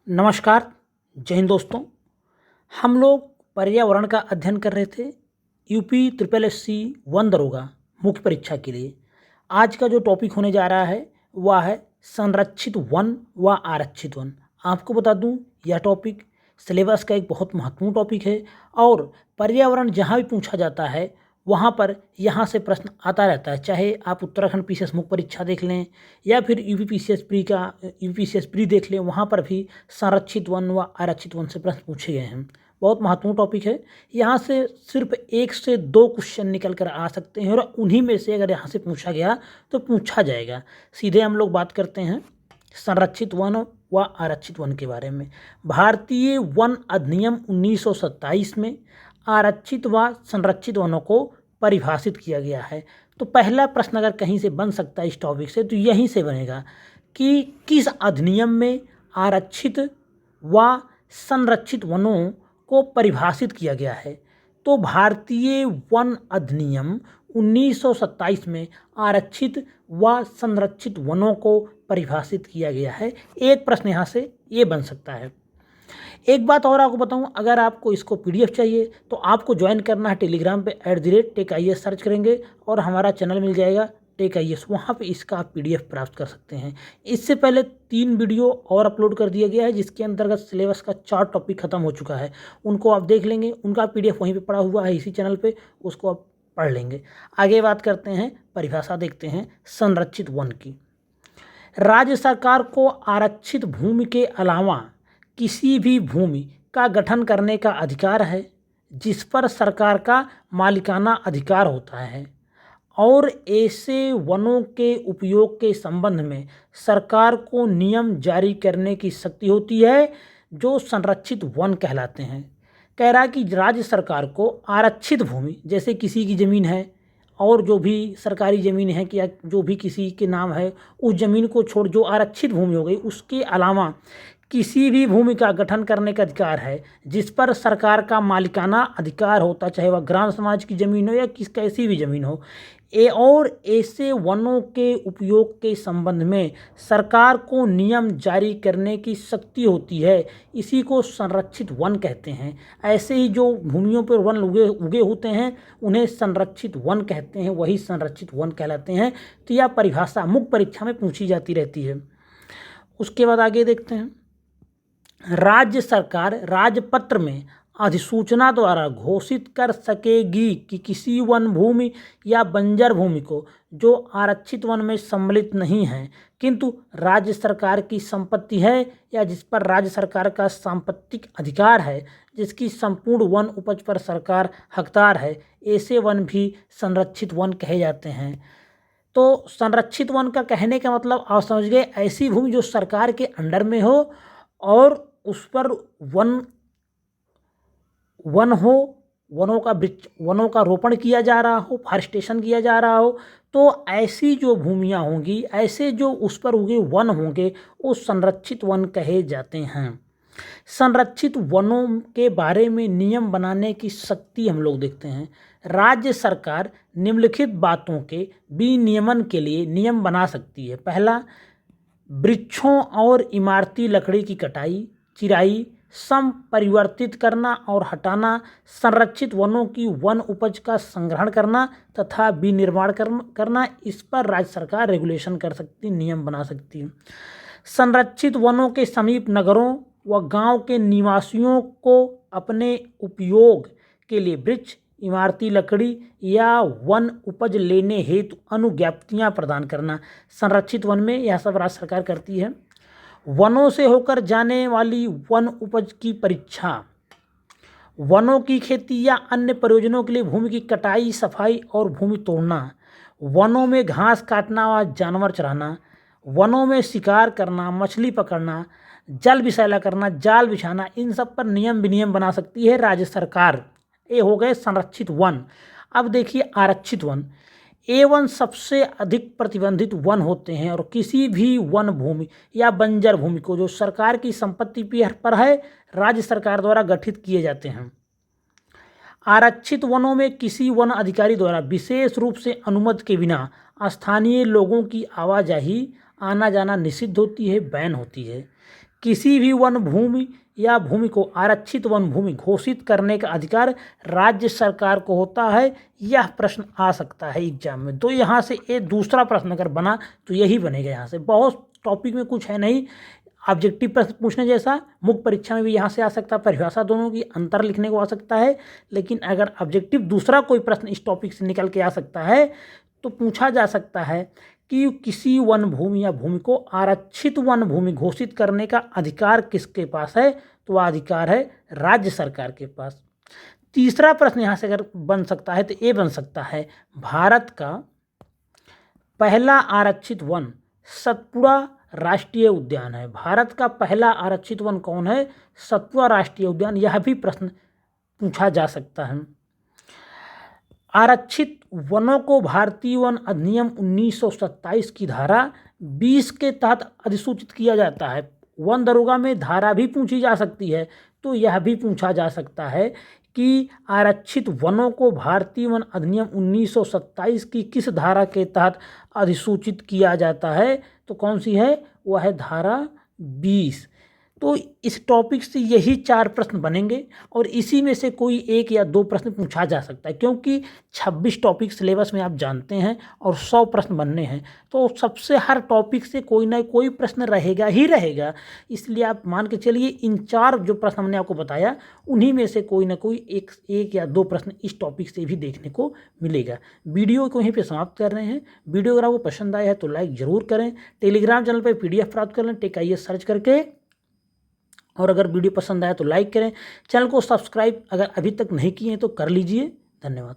नमस्कार। जय हिंद दोस्तों। हम लोग पर्यावरण का अध्ययन कर रहे थे UP triple S C one दरोगा मुख्य परीक्षा के लिए। आज का जो टॉपिक होने जा रहा है वह है संरक्षित वन व आरक्षित वन। आपको बता दूं यह टॉपिक सिलेबस का एक बहुत महत्वपूर्ण टॉपिक है और पर्यावरण जहाँ भी पूछा जाता है वहाँ पर यहाँ से प्रश्न आता रहता है। चाहे आप उत्तराखंड पीसीएस मुख्य परीक्षा देख लें या फिर यूपी पीसीएस प्री देख लें, वहाँ पर भी संरक्षित वन व आरक्षित वन से प्रश्न पूछे गए हैं। बहुत महत्वपूर्ण टॉपिक है। यहाँ से सिर्फ 1 से 2 क्वेश्चन निकल कर आ सकते हैं और उन्हीं में से अगर यहाँ से पूछा गया तो पूछा जाएगा। सीधे हम लोग बात करते हैं संरक्षित वन व आरक्षित वन के बारे में। भारतीय वन अधिनियम 1927 में आरक्षित व संरक्षित वनों को परिभाषित किया गया है। तो पहला प्रश्न अगर कहीं से बन सकता है इस टॉपिक से तो यहीं से बनेगा कि किस अधिनियम में आरक्षित व संरक्षित वनों को परिभाषित किया गया है। तो भारतीय वन अधिनियम 1927 में आरक्षित व संरक्षित वनों को परिभाषित किया गया है। एक प्रश्न यहाँ से ये बन सकता है। एक बात और आपको बताऊं, अगर आपको इसको पीडीएफ चाहिए तो आपको ज्वाइन करना है टेलीग्राम पे @TechIAS सर्च करेंगे और हमारा चैनल मिल जाएगा TechIAS, वहाँ पे इसका आप पीडीएफ प्राप्त कर सकते हैं। इससे पहले 3 वीडियो और अपलोड कर दिया गया है जिसके अंतर्गत सिलेबस का 4 टॉपिक खत्म हो चुका है। उनको आप देख लेंगे, उनका पीडीएफ वहीं पे पड़ा हुआ है इसी चैनल पे, उसको आप पढ़ लेंगे। आगे बात करते हैं, परिभाषा देखते हैं संरक्षित वन की। राज्य सरकार को आरक्षित भूमि के अलावा किसी भी भूमि का गठन करने का अधिकार है जिस पर सरकार का मालिकाना अधिकार होता है और ऐसे वनों के उपयोग के संबंध में सरकार को नियम जारी करने की शक्ति होती है जो संरक्षित वन कहलाते हैं। कह रहा है कि राज्य सरकार को आरक्षित भूमि, जैसे किसी की ज़मीन है और जो भी सरकारी ज़मीन है कि जो भी किसी के नाम है, उस ज़मीन को छोड़ जो आरक्षित भूमि हो गई, उसके अलावा किसी भी भूमि का गठन करने का अधिकार है जिस पर सरकार का मालिकाना अधिकार होता, चाहे वह ग्राम समाज की ज़मीन हो या कैसी भी ज़मीन हो। और ऐसे वनों के उपयोग के संबंध में सरकार को नियम जारी करने की शक्ति होती है, इसी को संरक्षित वन कहते हैं। ऐसे ही जो भूमियों पर वन उगे होते हैं उन्हें संरक्षित वन कहते हैं, वही संरक्षित वन कहलाते हैं। तो यह परिभाषा मुख्य परीक्षा में पूछी जाती रहती है। उसके बाद आगे देखते हैं, राज्य सरकार राजपत्र में अधिसूचना द्वारा घोषित कर सकेगी कि किसी वन भूमि या बंजर भूमि को जो आरक्षित वन में सम्मिलित नहीं है किंतु राज्य सरकार की संपत्ति है या जिस पर राज्य सरकार का सांपत्तिक अधिकार है, जिसकी संपूर्ण वन उपज पर सरकार हकदार है, ऐसे वन भी संरक्षित वन कहे जाते हैं। तो संरक्षित वन का कहने का मतलब आप समझ गए, ऐसी भूमि जो सरकार के अंडर में हो और उस पर वन हो, वनों का रोपण किया जा रहा हो, फॉरेस्टेशन किया जा रहा हो, तो ऐसी जो भूमियां होंगी, ऐसे जो उस पर उगे वन होंगे, वो संरक्षित वन कहे जाते हैं। संरक्षित वनों के बारे में नियम बनाने की शक्ति हम लोग देखते हैं। राज्य सरकार निम्नलिखित बातों के विनियमन के लिए नियम बना सकती है। पहला, वृक्षों और इमारती लकड़ी की कटाई, चिराई, परिवर्तित करना और हटाना, संरक्षित वनों की वन उपज का संग्रहण करना तथा विनिर्माण करना, इस पर राज्य सरकार रेगुलेशन कर सकती, नियम बना सकती है। संरक्षित वनों के समीप नगरों व गांव के निवासियों को अपने उपयोग के लिए वृक्ष, इमारती लकड़ी या वन उपज लेने हेतु अनुज्ञप्तियां प्रदान करना, संरक्षित वन में यह सब राज्य सरकार करती है। वनों से होकर जाने वाली वन उपज की परीक्षा, वनों की खेती या अन्य प्रयोजनों के लिए भूमि की कटाई, सफाई और भूमि तोड़ना, वनों में घास काटना व जानवर चराना, वनों में शिकार करना, मछली पकड़ना, जल विसैला करना, जाल बिछाना, इन सब पर नियम विनियम बना सकती है राज्य सरकार। ये हो गए संरक्षित वन। अब देखिए आरक्षित वन। वन सबसे अधिक प्रतिबंधित वन होते हैं और किसी भी वन भूमि या बंजर भूमि को जो सरकार की संपत्ति पर है, राज्य सरकार द्वारा गठित किए जाते हैं। आरक्षित वनों में किसी वन अधिकारी द्वारा विशेष रूप से अनुमति के बिना स्थानीय लोगों की आवाजाही, आना जाना निषिद्ध होती है, बैन होती है। किसी भी वन भूमि या भूमि को आरक्षित वन भूमि घोषित करने का अधिकार राज्य सरकार को होता है। यह प्रश्न आ सकता है एग्जाम में। तो यहाँ से ये दूसरा प्रश्न अगर बना तो यही बनेगा। यहाँ से बहुत टॉपिक में कुछ है नहीं ऑब्जेक्टिव प्रश्न पूछने जैसा, मुख्य परीक्षा में भी यहाँ से आ सकता है, परिभाषा दोनों की अंतर लिखने को आ सकता है। लेकिन अगर ऑब्जेक्टिव दूसरा कोई प्रश्न इस टॉपिक से निकल के आ सकता है तो पूछा जा सकता है कि किसी वन भूमि या भूमि को आरक्षित वन भूमि घोषित करने का अधिकार किसके पास है, तो वह अधिकार है राज्य सरकार के पास। तीसरा प्रश्न यहाँ से अगर बन सकता है तो ये बन सकता है, भारत का पहला आरक्षित वन सतपुड़ा राष्ट्रीय उद्यान है। भारत का पहला आरक्षित वन कौन है? सतपुड़ा राष्ट्रीय उद्यान। यह भी प्रश्न पूछा जा सकता है। आरक्षित वनों को भारतीय वन अधिनियम 1927 की धारा 20 के तहत अधिसूचित किया जाता है। वन दरोगा में धारा भी पूछी जा सकती है, तो यह भी पूछा जा सकता है कि आरक्षित वनों को भारतीय वन अधिनियम 1927 की किस धारा के तहत अधिसूचित किया जाता है, तो कौन सी है? वह है धारा 20। तो इस टॉपिक से यही 4 प्रश्न बनेंगे और इसी में से कोई 1 या 2 प्रश्न पूछा जा सकता है, क्योंकि 26 टॉपिक सिलेबस में आप जानते हैं और 100 प्रश्न बनने हैं। तो सबसे हर टॉपिक से कोई ना कोई प्रश्न रहेगा ही रहेगा। इसलिए आप मान के चलिए इन 4 जो प्रश्न हमने आपको बताया उन्हीं में से कोई ना कोई एक या 2 प्रश्न इस टॉपिक से भी देखने को मिलेगा। वीडियो को यहीं पर समाप्त कर रहे हैं। वीडियो अगर आपको पसंद आया है तो लाइक ज़रूर करें। टेलीग्राम चैनल पर PDF प्राप्त कर लें, टेक-IAS सर्च करके। और अगर वीडियो पसंद आया तो लाइक करें। चैनल को सब्सक्राइब अगर अभी तक नहीं किए हैं तो कर लीजिए। धन्यवाद।